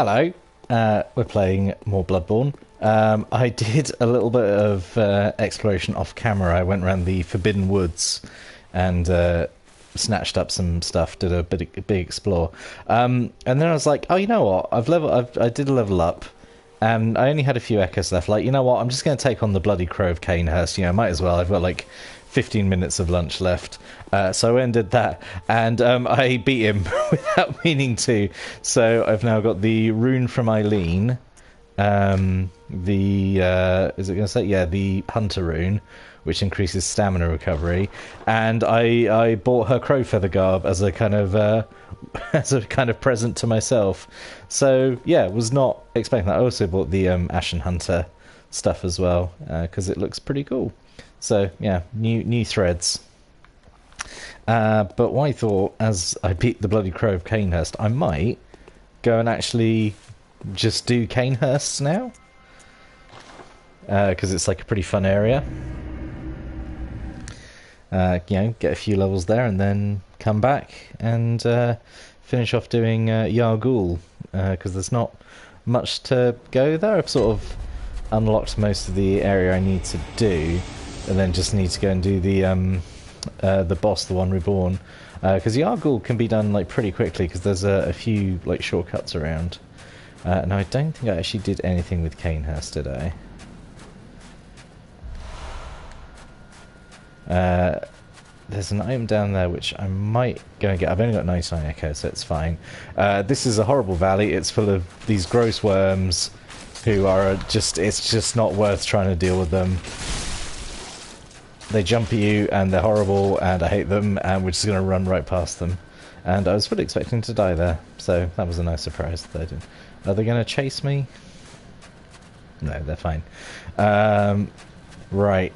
Hello, we're playing more Bloodborne. I did a little bit of exploration off camera. I went around the Forbidden Woods and snatched up some stuff, did a big explore. And then I was like, oh, you know what? I did a level up, and I only had a few echoes left. Like, you know what? I'm just going to take on the bloody Crow of Canehurst. You know, might as well. I've got like 15 minutes of lunch left. So I went and did that, and I beat him without meaning to. So I've now got the rune from Eileen, is it going to say? Yeah, the Hunter rune, which increases stamina recovery, and I bought her crow feather garb as a kind of present to myself. So yeah, was not expecting that. I also bought the Ashen Hunter stuff as well because it looks pretty cool. So yeah, new threads. But what I thought, as I beat the bloody Crow of Canehurst, I might go and actually just do Canehurst now, because it's like a pretty fun area. You know, get a few levels there and then come back and finish off doing Yargul, because there's not much to go there. I've sort of unlocked most of the area I need to do, and then just need to go and do the boss, the one reborn, because Yargul can be done like pretty quickly because there's a few like shortcuts around. Now I don't think I actually did anything with Canehurst, did I? There's an item down there which I might go and get. I've only got 99 echo, so it's fine. This is a horrible valley. It's full of these gross worms who are it's just not worth trying to deal with them. They jump at you and they're horrible and I hate them, and we're just going to run right past them. And I was fully expecting to die there, so that was a nice surprise that they didn't. Are they going to chase me? No, they're fine. Right.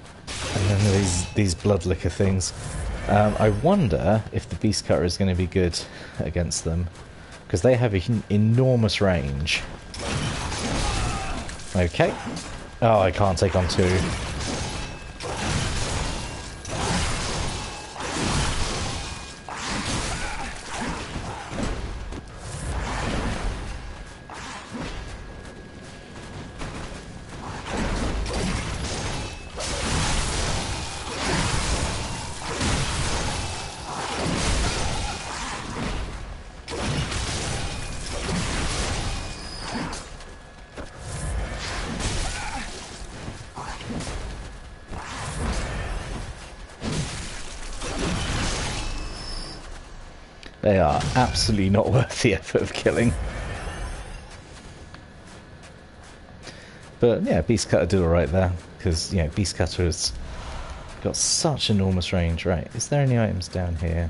And then these bloodlicker things. I wonder if the beast cutter is going to be good against them, because they have an enormous range. Okay. Oh, I can't take on two. They are absolutely not worth the effort of killing. But yeah, Beast Cutter did alright there, because, you know, Beast Cutter has got such enormous range. Right, is there any items down here?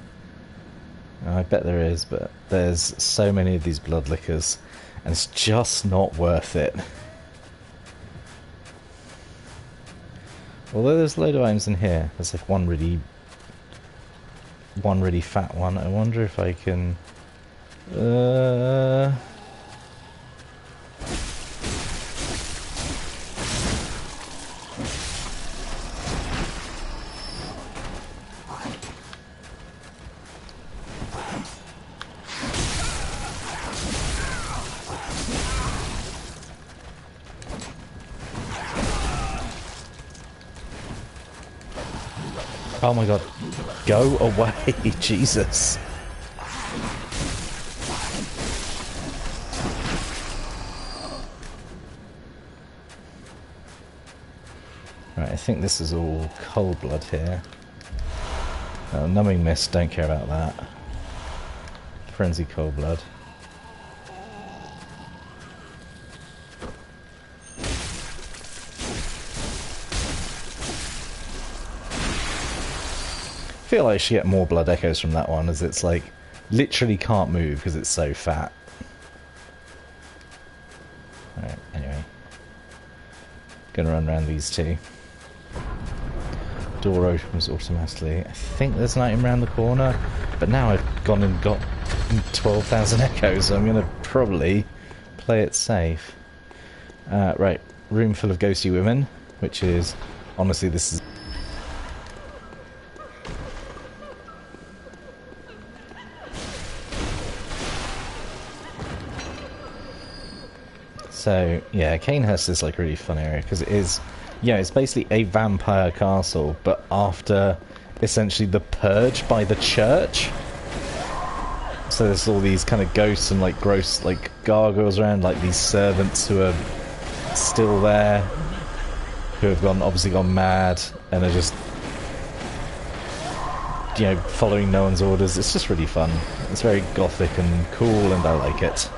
Oh, I bet there is, but there's so many of these bloodlickers, and it's just not worth it. Although there's a load of items in here. There's like one really fat one. I wonder if I can oh my god, go away. Jesus. Right, I think this is all cold blood here. Numbing mist, don't care about that. Frenzy cold blood. I feel like I should get more blood echoes from that one, as it's like literally can't move because it's so fat. Alright, anyway. Gonna run around these two. Door opens automatically. I think there's an item around the corner, but now I've gone and got 12,000 echoes, so I'm gonna probably play it safe. Right, room full of ghosty women, which is, honestly, this is So yeah, Canehurst is like a really fun area because it is, yeah, it's basically a vampire castle, but after essentially the purge by the church. So there's all these kind of ghosts and like gross like gargoyles around, like these servants who are still there, who have obviously gone mad and are just, you know, following no one's orders. It's just really fun. It's very gothic and cool, and I like it.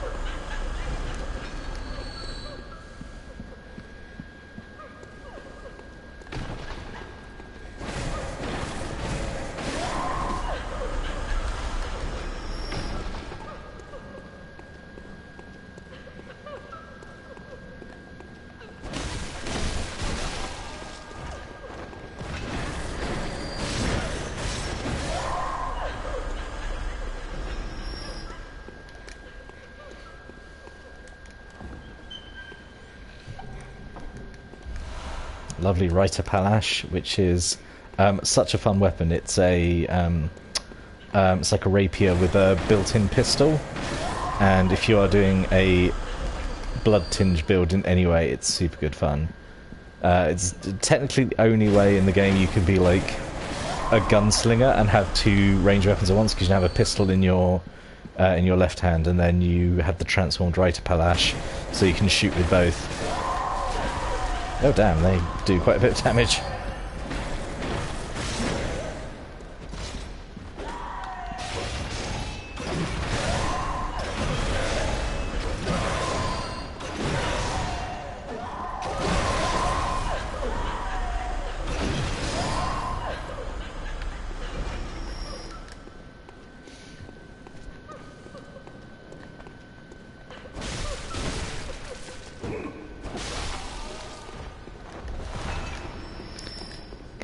Lovely Reiter Palash, which is such a fun weapon. It's a it's like a rapier with a built-in pistol, and if you are doing a blood tinge build in any way, it's super good fun. It's technically the only way in the game you can be like a gunslinger and have two range weapons at once, because you have a pistol in your left hand, and then you have the transformed Reiter Palash, so you can shoot with both. Oh damn, they do quite a bit of damage.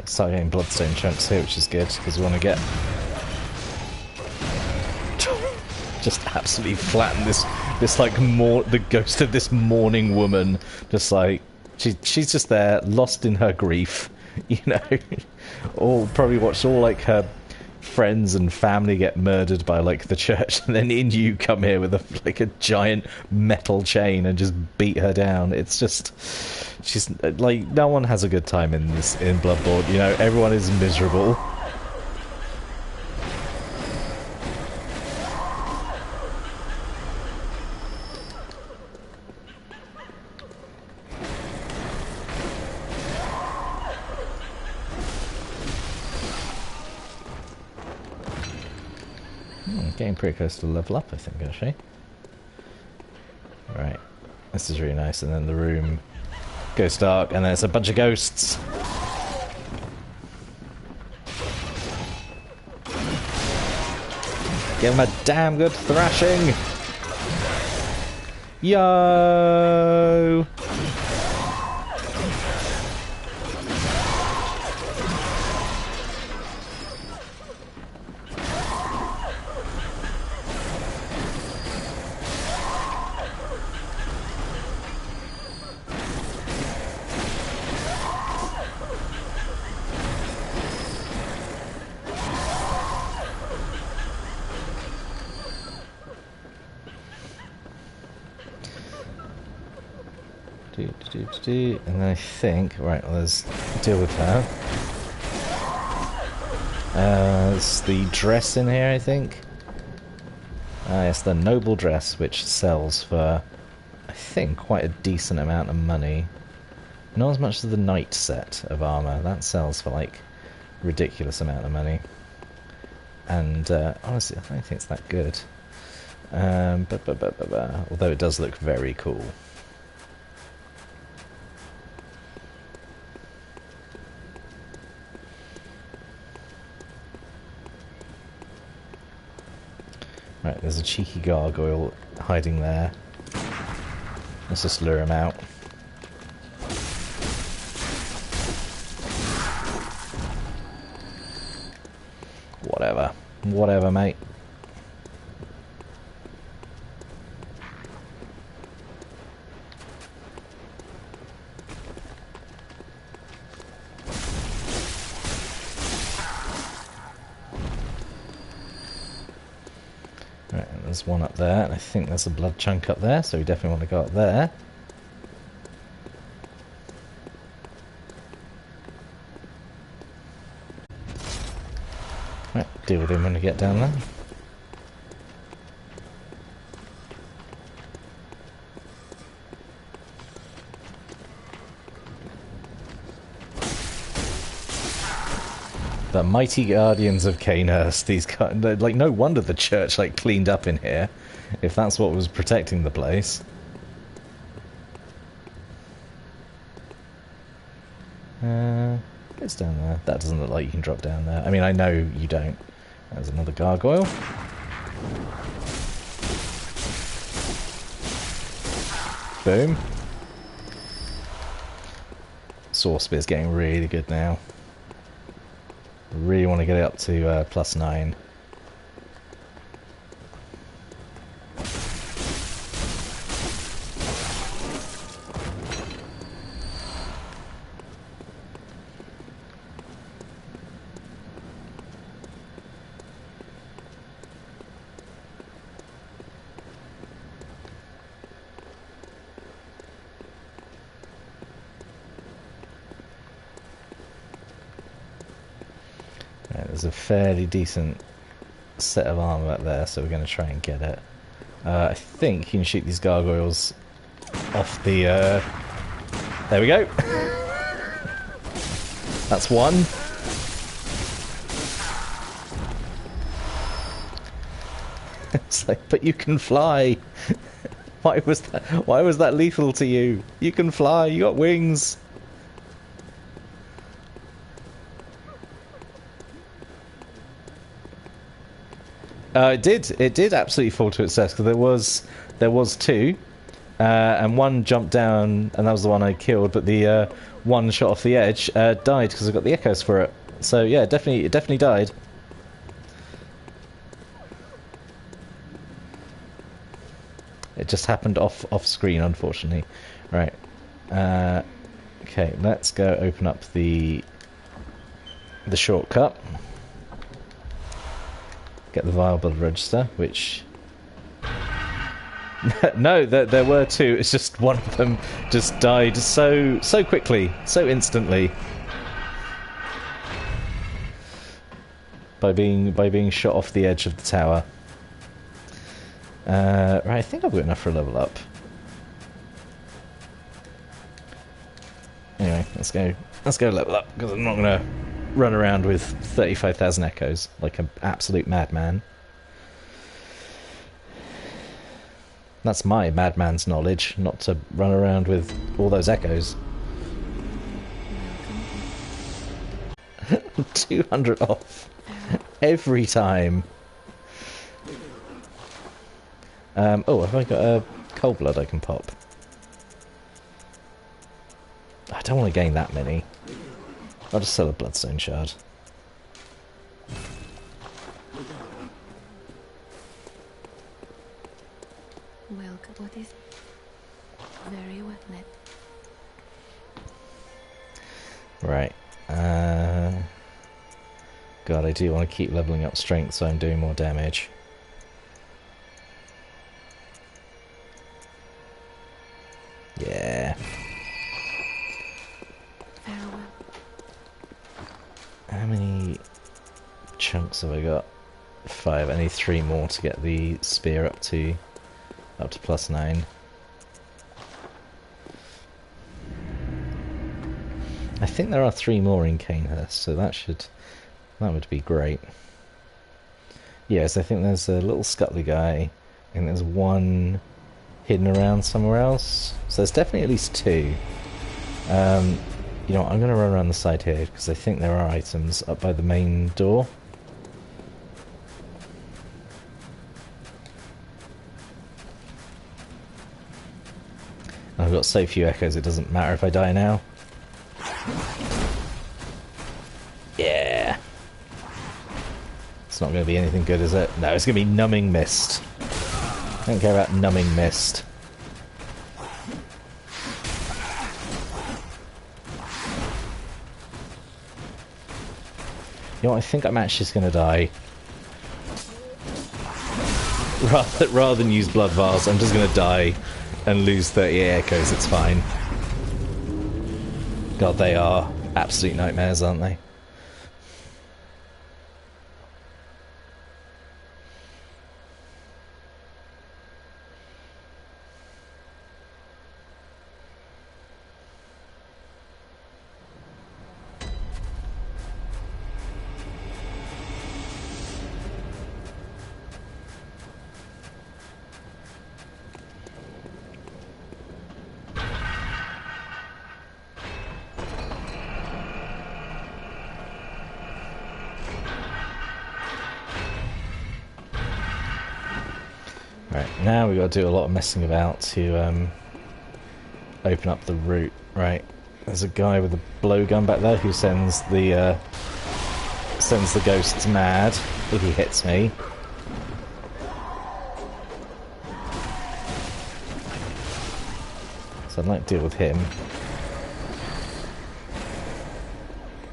Start getting bloodstone chunks here, which is good, because we want to get just absolutely flatten this like the ghost of this mourning woman. Just like she's just there, lost in her grief, you know. All probably watched all like her friends and family get murdered by like the church, and then in you come here with a giant metal chain and just beat her down. It's just, she's like, no one has a good time in Bloodborne, you know. Everyone is miserable. Getting pretty close to level up, I think, actually. Right, this is really nice, and then the room goes dark, and there's a bunch of ghosts. Give them a damn good thrashing! Yo! And I think, right, well, let's deal with her. It's the dress in here, I think. It's the noble dress, which sells for, I think, quite a decent amount of money. Not as much as the knight set of armor. That sells for, like, ridiculous amount of money. And, honestly, I don't think it's that good. Although it does look very cool. Right, there's a cheeky gargoyle hiding there. Let's just lure him out. Whatever. Whatever, mate. Right, there's one up there, and I think there's a blood chunk up there, so we definitely want to go up there. deal with him when we get down there. The mighty guardians of Canehurst. These guys, like, no wonder the church like cleaned up in here, if that's what was protecting the place. It's down there. That doesn't look like you can drop down there. I mean, I know you don't. There's another gargoyle. Boom. Sword Spear's getting really good now. Really want to get it up to +9. There's a fairly decent set of armor up there, so we're going to try and get it. I think you can shoot these gargoyles off the... There we go! That's one. It's like, but you can fly! Why was that lethal to you? You can fly, you got wings! It did absolutely fall to its death, because there was two, and one jumped down, and that was the one I killed, but the one shot off the edge died because I got the echoes for it. So yeah, it definitely died. It just happened off screen, unfortunately. Right. Okay, let's go open up the shortcut. Get the Vile Blood Register, which... No, there were two, it's just one of them just died so quickly, so instantly. By being shot off the edge of the tower. Right, I think I've got enough for a level up. Anyway, let's go level up, because I'm not gonna run around with 35,000 echoes like an absolute madman. That's my madman's knowledge, not to run around with all those echoes. 200 off every time. Oh, have I got a cold blood I can pop? I don't want to gain that many. I'll just sell a bloodstone shard. Welcome. What is very well met. Right. God, I do want to keep leveling up strength so I'm doing more damage. Yeah. How many chunks have I got? 5. I need 3 more to get the spear up to +9. I think there are 3 more in Canehurst, so that would be great. Yes, I think there's a little scuttly guy, and there's one hidden around somewhere else. So there's definitely at least 2. You know what, I'm going to run around the side here, because I think there are items up by the main door. I've got so few echoes, it doesn't matter if I die now. Yeah. It's not going to be anything good, is it? No, it's going to be numbing mist. I don't care about numbing mist. You know what, I think I'm actually just going to die. Rather than use blood vials, I'm just going to die and lose 38 echoes, it's fine. God, they are absolute nightmares, aren't they? Right, now we've got to do a lot of messing about to open up the route. Right, there's a guy with a blowgun back there who sends the ghosts mad if he hits me. So I'd like to deal with him.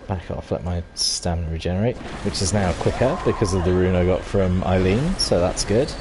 Back off, let my stamina regenerate, which is now quicker because of the rune I got from Eileen, so that's good.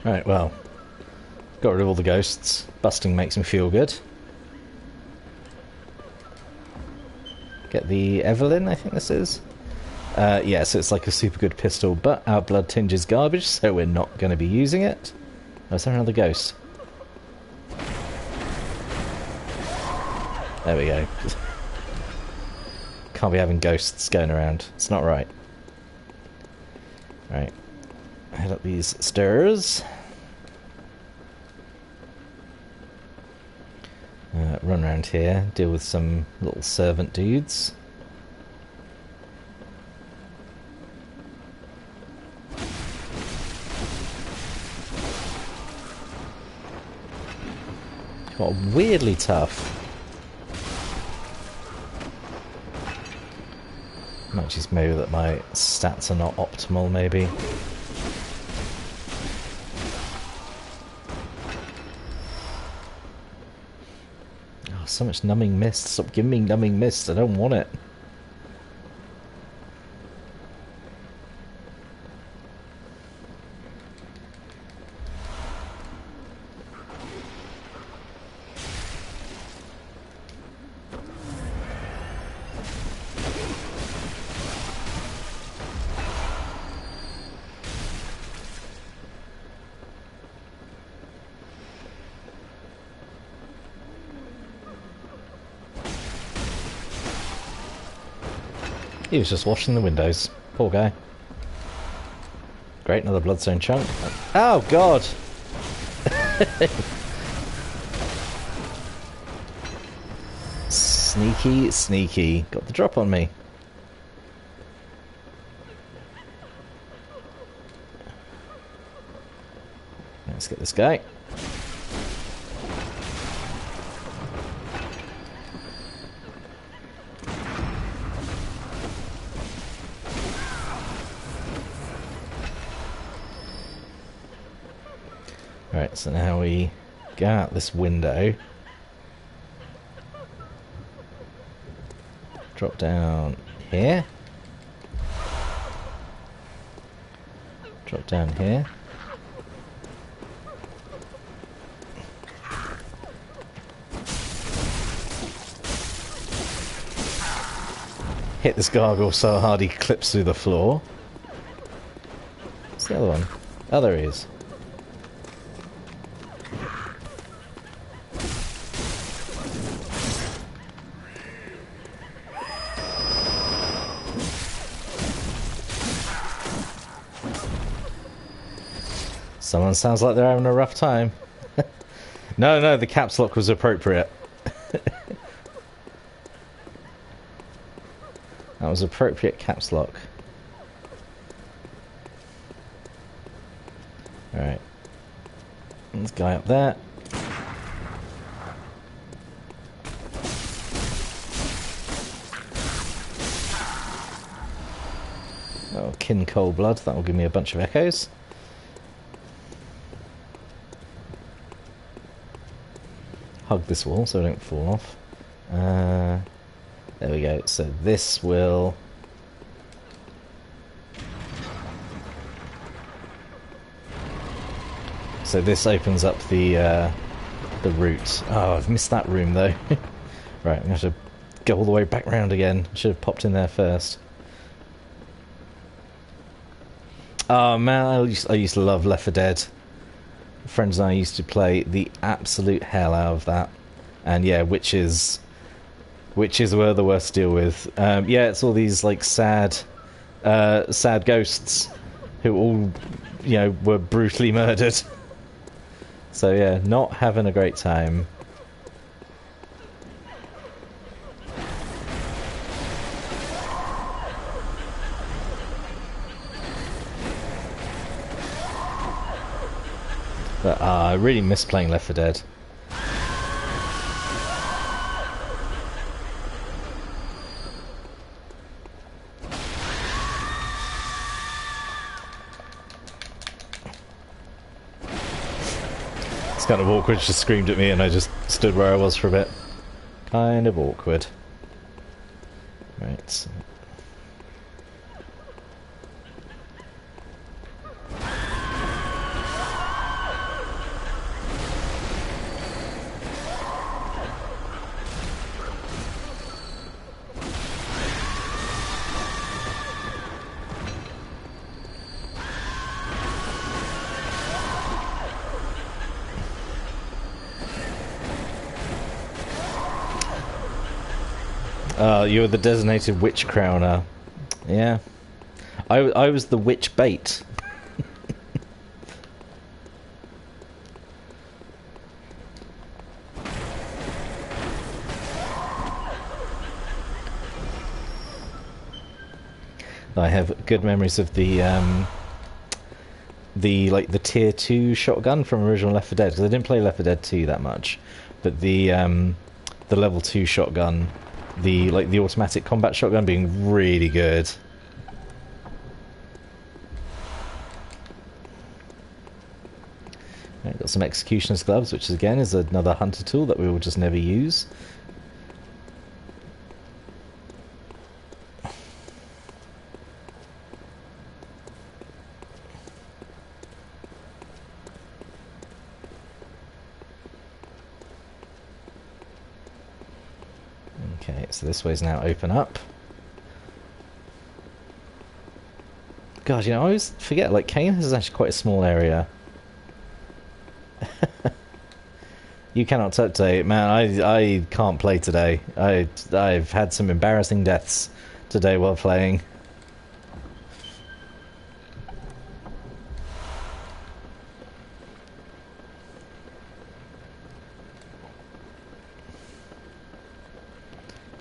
Right, well, got rid of all the ghosts. Busting makes me feel good. Get the Evelyn, I think this is. Yeah, so it's like a super good pistol, but our blood tinge is garbage, so we're not going to be using it. Oh, is there another ghost? There we go. Can't be having ghosts going around. It's not right. Right. Head up these stairs. Run around here, deal with some little servant dudes. Got weirdly tough. Might just maybe that my stats are not optimal, maybe. Oh, so much numbing mist. Stop giving me numbing mist. I don't want it. He was just washing the windows. Poor guy. Great, another bloodstone chunk. Oh, God! Sneaky, sneaky. Got the drop on me. Let's get this guy. Right, so now we go out this window. Drop down here. Drop down here. Hit this gargoyle so hard he clips through the floor. What's the other one? Oh, there he is. Someone sounds like they're having a rough time. No, the caps lock was appropriate. That was appropriate caps lock. Alright. This guy up there. Oh, kin cold blood. That will give me a bunch of echoes. Hug this wall so I don't fall off. There we go. So this will... So this opens up the route. Oh, I've missed that room though. Right, I'm going to have to go all the way back round again. Should have popped in there first. Oh man, I used to love Left 4 Dead. Friends and I used to play the absolute hell out of that. And yeah, witches were the worst to deal with. Yeah, it's all these like sad ghosts who all, you know, were brutally murdered. So yeah, not having a great time. But I really miss playing Left 4 Dead. It's kind of awkward, she screamed at me and I just stood where I was for a bit. Kind of awkward. Right. You were the designated witch crowner. Yeah. I was the witch bait. I have good memories of the tier 2 shotgun from original Left 4 Dead, because I didn't play Left 4 Dead 2 that much, but the level 2 shotgun, the automatic combat shotgun being really good. Right, got some executioner's gloves, which again is another hunter tool that we will just never use. Okay, so this way's now open up. God, you know, I always forget, like, Kane is actually quite a small area. You cannot touch today. Man, I can't play today. I've had some embarrassing deaths today while playing.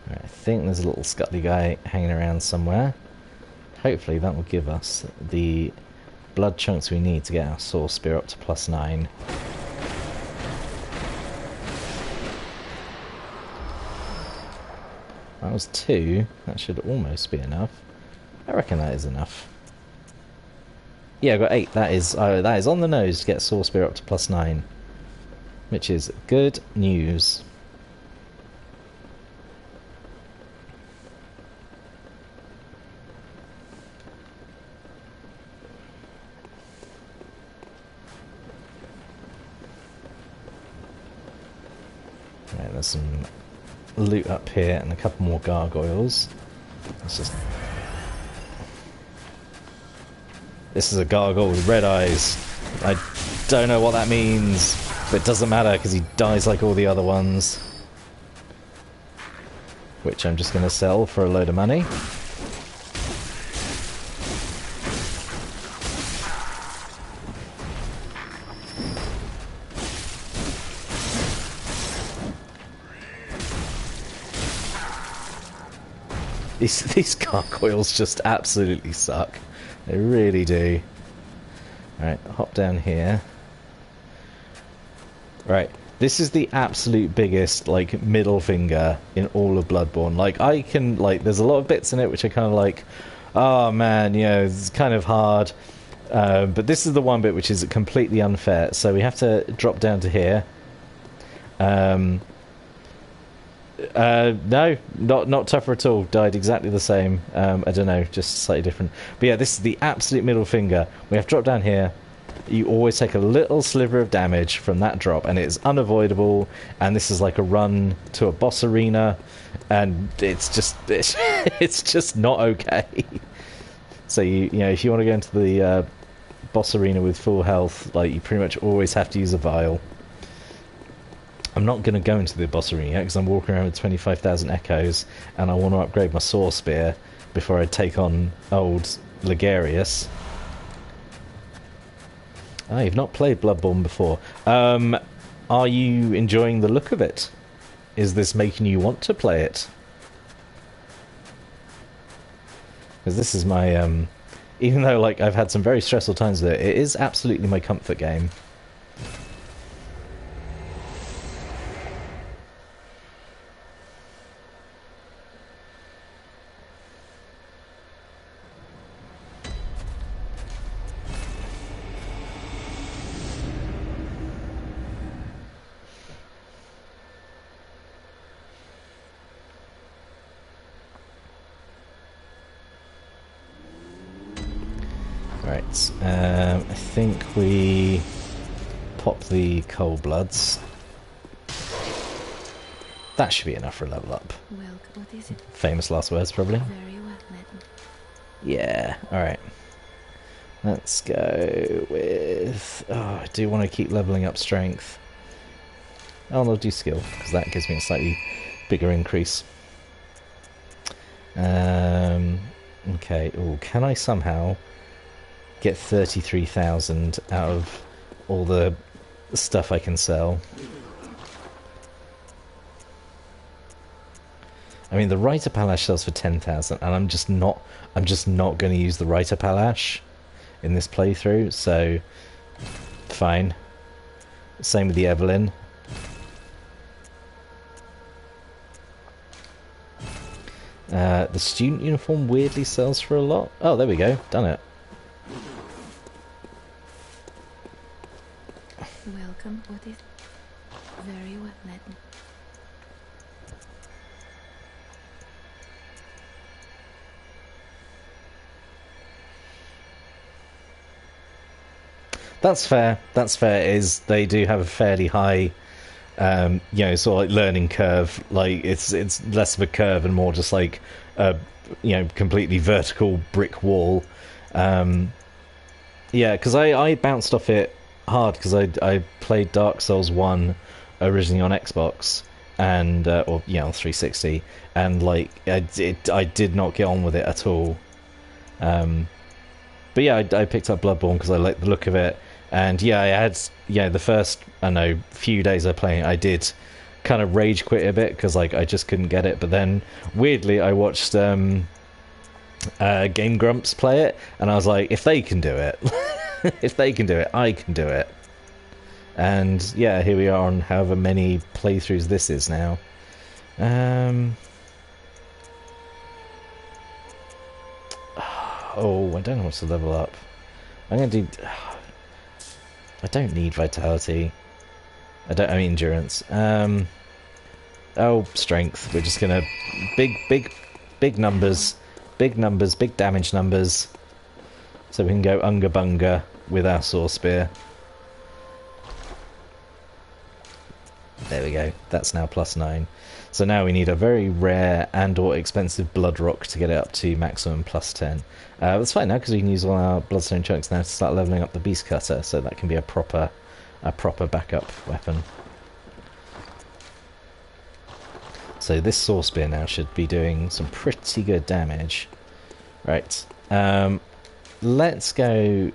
Right, I think there's a little scuttly guy hanging around somewhere. Hopefully that will give us the blood chunks we need to get our soul spear up to +9. That was 2. That should almost be enough. I reckon that is enough. Yeah, I got 8. That is on the nose to get soul spear up to +9, which is good news. Right, there's some loot up here and a couple more gargoyles. Let's just... This is a gargoyle with red eyes. I don't know what that means, but it doesn't matter because he dies like all the other ones. Which I'm just going to sell for a load of money. These gargoyles just absolutely suck. They really do. Right, hop down here. Right, this is the absolute biggest, like, middle finger in all of Bloodborne. Like, I can, like, there's a lot of bits in it which are kind of like, oh man, you know, it's kind of hard. But this is the one bit which is completely unfair. So we have to drop down to here. No, not tougher at all. Died exactly the same. I don't know, just slightly different. But yeah, this is the absolute middle finger. We have to drop down here. You always take a little sliver of damage from that drop, and it is unavoidable. And this is like a run to a boss arena, and it's just not okay. So you know, if you want to go into the boss arena with full health, like, you pretty much always have to use a vial. I'm not going to go into the boss arena because I'm walking around with 25,000 echoes, and I want to upgrade my saw spear before I take on old Ligarius. Ah, you've not played Bloodborne before. Are you enjoying the look of it? Is this making you want to play it? Because this is my... even though, like, I've had some very stressful times with it, it is absolutely my comfort game. Right, I think we pop the Cold Bloods. That should be enough for a level up. Well, what is it? Famous last words, probably. Very well, madam. Yeah, alright. Let's go with... Oh, I do want to keep leveling up strength. Oh, and I'll do skill, because that gives me a slightly bigger increase. Okay, ooh, can I somehow get 33,000 out of all the stuff I can sell? I mean, the Riter Palash sells for 10,000, and I'm just not going to use the Riter Palash in this playthrough, so fine. Same with the Evelyn. The student uniform weirdly sells for a lot. Oh, there we go. Done it. Welcome, what is... Very well, madam. That's fair. That's fair. Is they do have a fairly high, you know, sort of like learning curve. Like it's less of a curve and more just like a, you know, completely vertical brick wall. Yeah, because I bounced off it hard because I played Dark Souls 1 originally on Xbox and or you know, 360, and like I did not get on with it at all. But yeah, I picked up Bloodborne because I like the look of it. And yeah, I had, yeah, the first, I don't know, few days of playing, I did kind of rage quit a bit because like I just couldn't get it. But then weirdly, I watched Game Grumps play it, and I was like, if they can do it, if they can do it, I can do it. And yeah, here we are on however many playthroughs this is now. Oh, I don't know what to level up. I'm gonna do. I don't need vitality. I mean endurance. Oh, strength. We're just gonna big numbers, big damage numbers, so we can go unga bunga with our saw spear. There we go. That's now +9. So now we need a very rare and/or expensive blood rock to get it up to maximum +10. That's fine now because we can use all our bloodstone chunks now to start leveling up the beast cutter, so that can be a proper backup weapon. So this saw spear now should be doing some pretty good damage. Right. Let's go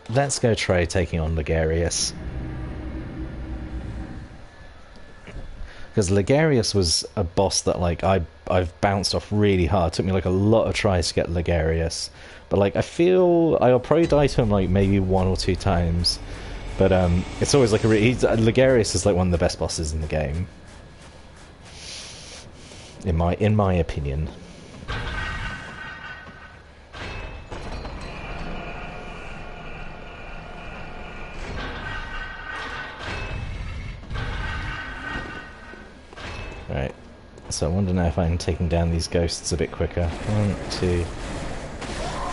try taking on Ligarius. Because Ligarius was a boss that like I've bounced off really hard. It took me like a lot of tries to get Ligarius, but like I feel I'll probably die to him like maybe 1 or 2 times. But it's always like Ligarius is like one of the best bosses in the game, in my opinion. Right. So I wonder now if I'm taking down these ghosts a bit quicker. 1, 2,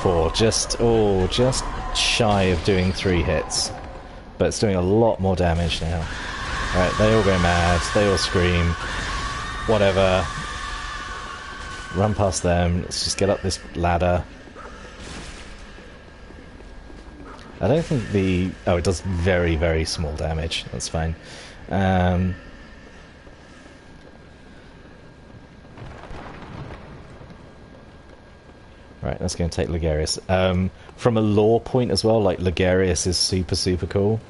4. Just shy of doing 3 hits. But it's doing a lot more damage now. Right, they all go mad, they all scream. Whatever. Run past them, let's just get up this ladder. I don't think the... Oh, it does very, very small damage. That's fine. Right, that's going to take Ligarius. From a lore point as well, like, Ligarius is super, super cool.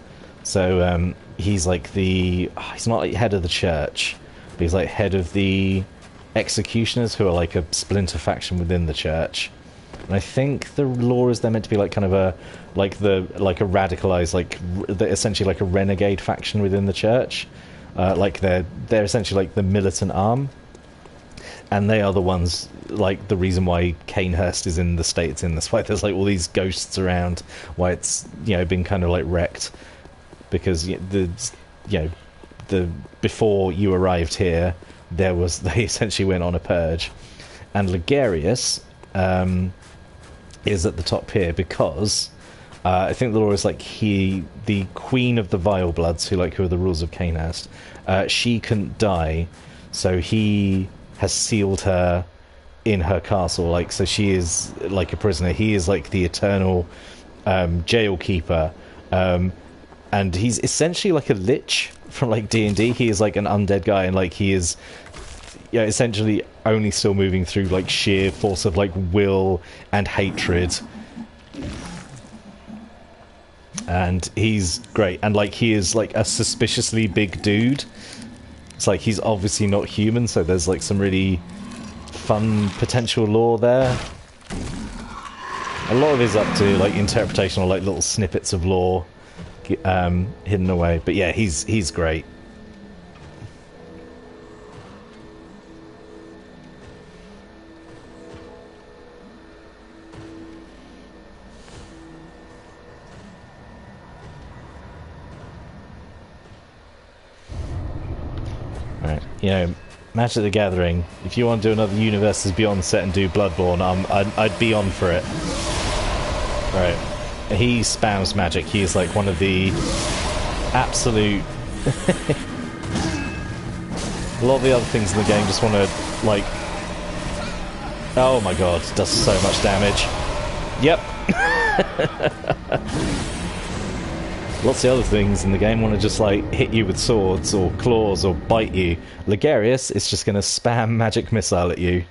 So, he's like the... he's not like head of the church, but he's like head of the executioners, who are like a splinter faction within the church. And I think the lore is they're meant to be like kind of a... like a radicalized, like, essentially like a renegade faction within the church. Like, they're essentially like the militant arm. And they are the ones, like, the reason why Canehurst is in the state it's in. That's why there's, like, all these ghosts around, why it's, you know, been kind of, like, wrecked. Because, before you arrived here, they essentially went on a purge. And Ligarius is at the top here because I think the law is, like, the Queen of the Vile Bloods, who are the rules of Canehurst, she couldn't die, so he has sealed her in her castle, like, so she is like a prisoner. He is like the eternal jail keeper, and he's essentially like a lich from like D&D. He is like an undead guy, and like he is essentially only still moving through like sheer force of like will and hatred. And he's great, and like he is like a suspiciously big dude. It's like he's obviously not human, so there's like some really fun potential lore there. A lot of it is up to like interpretation or like little snippets of lore hidden away. But yeah, he's great. Right, you know, Magic the Gathering, if you want to do another Universes Beyond set and do Bloodborne, I'd be on for it. Right, he spams magic. He is like one of the absolute... A lot of the other things in the game just want to, like... Oh my god, does so much damage. Yep. Lots of other things in the game want to just, like, hit you with swords or claws or bite you. Ligarius is just going to spam magic missile at you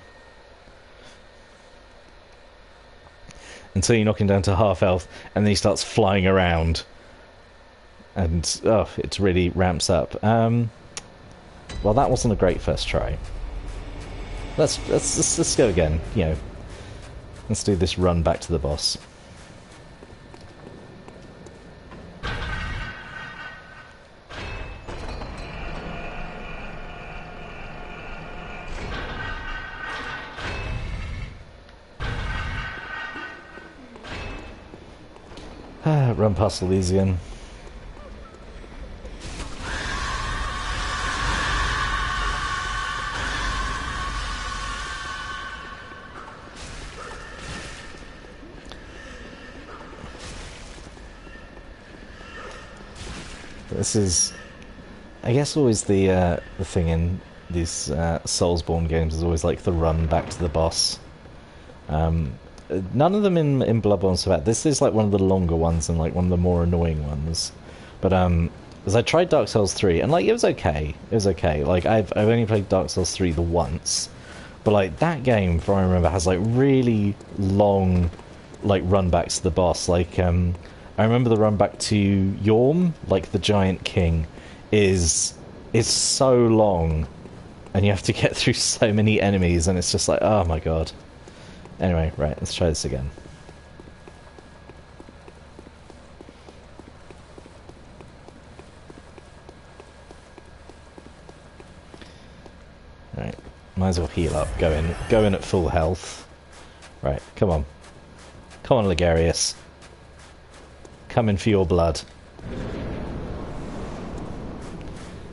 until you knock him down to half health, and then he starts flying around. And, oh, it really ramps up. Well, that wasn't a great first try. Let's go again, you know. Let's do this run back to the boss. Run past Elysian. This is, I guess, always the thing in these Soulsborne games is always like the run back to the boss. None of them in Bloodborne so bad. This is like one of the longer ones and like one of the more annoying ones. But as I tried Dark Souls 3, and like it was okay. It was okay. Like I've only played Dark Souls 3 the once, but like that game, from what I remember, has like really long like run backs to the boss. Like I remember the run back to Yorm, like the Giant King, is so long, and you have to get through so many enemies, and it's just like, oh my god. Anyway, right, let's try this again. Right, might as well heal up. Go in at full health. Right, come on. Come on, Ligarius. Come in for your blood.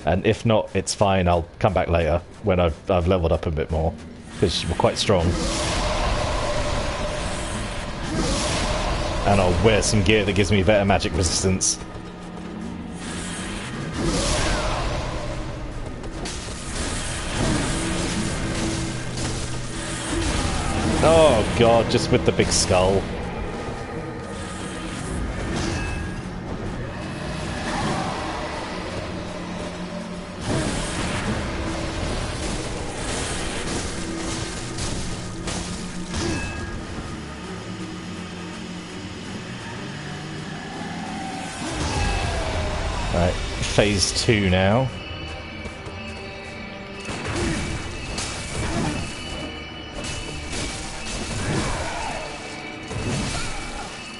And if not, it's fine. I'll come back later when I've leveled up a bit more, because we're quite strong. And I'll wear some gear that gives me better magic resistance. Oh god, just with the big skull. Right, phase 2 now.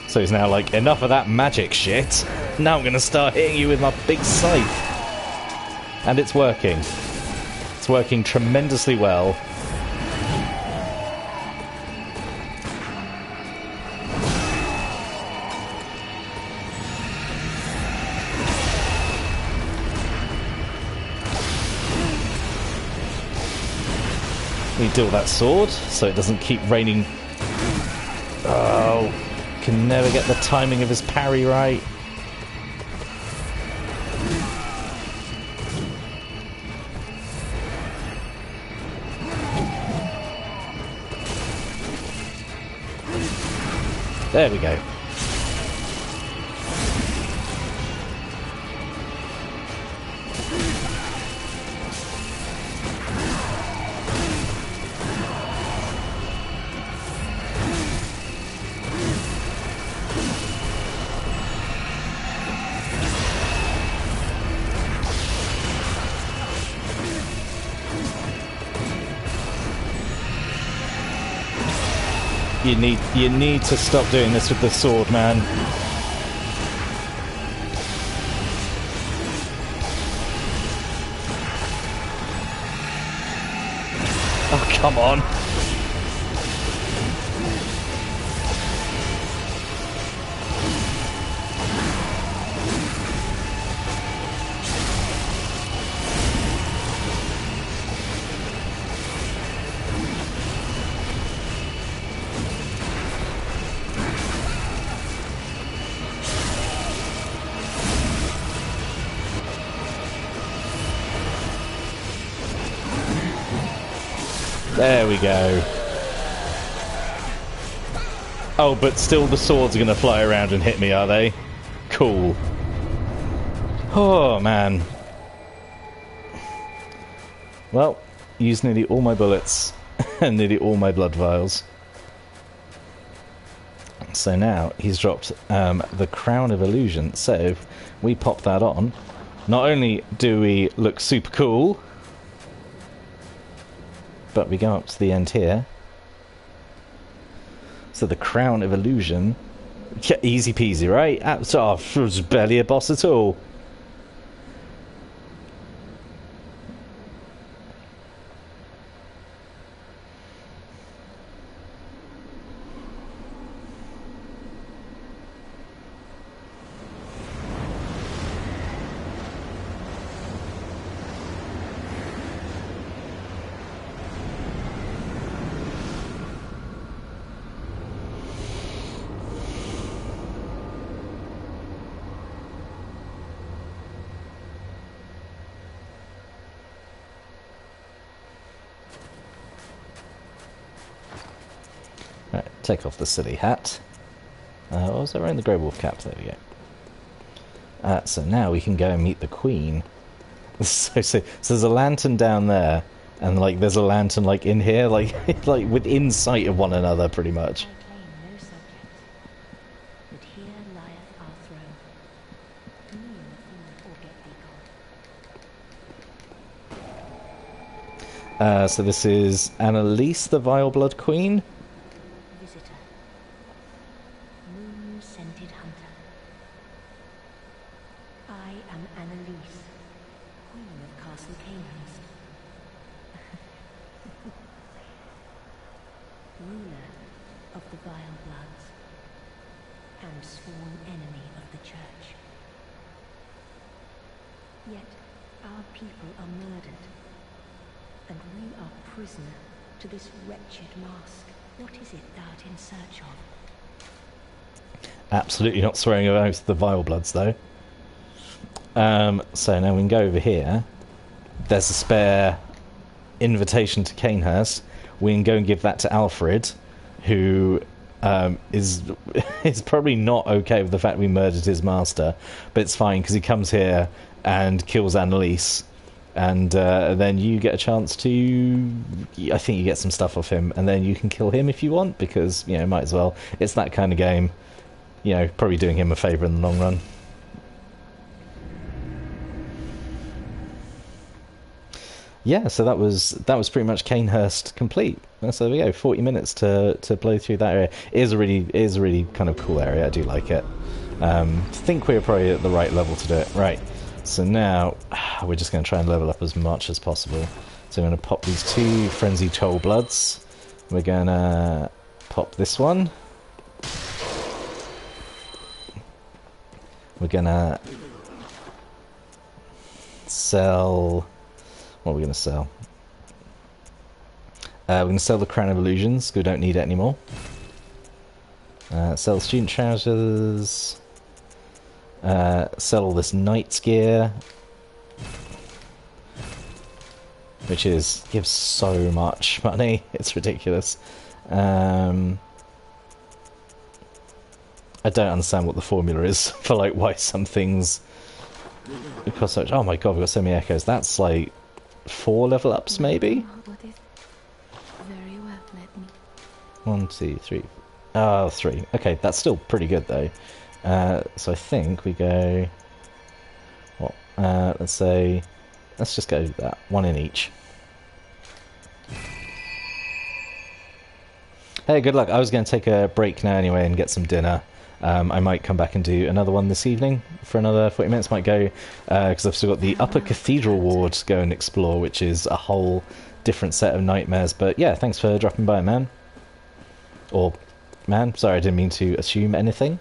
So he's now like, enough of that magic shit. Now I'm gonna start hitting you with my big scythe. And it's working. It's working tremendously well. We deal that sword so it doesn't keep raining. Oh. Can never get the timing of his parry right. There we go. You need to stop doing this with the sword, man. Oh, come on. There we go. Oh, but still the swords are going to fly around and hit me, are they? Cool. Oh, man. Well, used nearly all my bullets and nearly all my blood vials. So now he's dropped the Crown of Illusion. So if we pop that on, not only do we look super cool, but we go up to the end here. So the Crown of Illusion, yeah, easy peasy, right? Oh, it was barely a boss at all. Right, take off the silly hat. What was I wearing? The Grey Wolf cap. There we go. So now we can go and meet the Queen. So there's a lantern down there, and like there's a lantern like in here, like like within sight of one another, pretty much. So this is Annalise, the Vile Blood Queen. Visitor. Moon-scented hunter. I am Annalise, Queen of Castle Canehurst. Ruler of the Vile Bloods, and sworn enemy of the Church. Yet, Our people are murdered, and we are prisoner to this wretched mask. What is it thou art in search of? Absolutely not swearing about the vile bloods, though. So now we can go over here. There's a spare invitation to Canehurst. We can go and give that to Alfred, who is probably not okay with the fact we murdered his master, but it's fine because he comes here and kills Annalise, and then you get a chance to, I think you get some stuff off him, and then you can kill him if you want, because, you know, might as well. It's that kind of game. You know, probably doing him a favour in the long run. Yeah, so that was pretty much Canehurst complete. So there we go, 40 minutes to blow through that area. It is a really kind of cool area. I do like it. Think we're probably at the right level to do it. Right. So now we're just going to try and level up as much as possible. So I'm going to pop these 2 Frenzied Toll Bloods. We're going to pop this one. We're going to sell... What are we going to sell? We're going to sell the Crown of Illusions, because we don't need it anymore. Sell student trousers. Sell all this knight's gear. Which gives so much money. It's ridiculous. I don't understand what the formula is for, like, why some things cost so much. Oh my god, we've got so many echoes. That's like 4 level ups, maybe? Very well, let me. 1, 2, 3. Oh, 3. Okay, that's still pretty good, though. So I think we go... What? Let's say... Let's just go that. 1 in each. Hey, good luck. I was going to take a break now anyway and get some dinner. I might come back and do another one this evening for another 40 minutes. Might go, because I've still got the Upper Cathedral Ward to go and explore, which is a whole different set of nightmares. But yeah, thanks for dropping by, man. Or, man, sorry, I didn't mean to assume anything.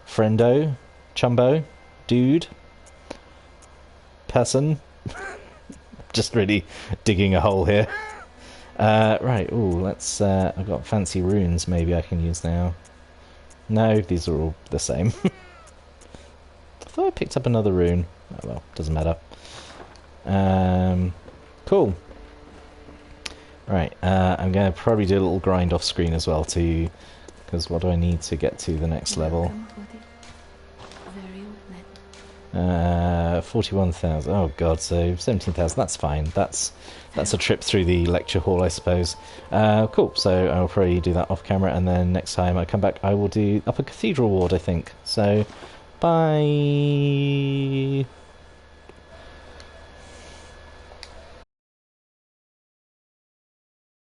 Friendo, chumbo, dude, person. Just really digging a hole here. Right, ooh, let's, I've got fancy runes maybe I can use now. No, these are all the same. I thought I picked up another rune. Oh well, doesn't matter. Cool. Right, I'm going to probably do a little grind off screen as well too, because what do I need to get to the next level? 41,000. Oh god, so 17,000. That's fine. That's a trip through the lecture hall, I suppose. Cool. So I'll probably do that off camera, and then next time I come back, I will do Upper Cathedral Ward, I think. So, bye.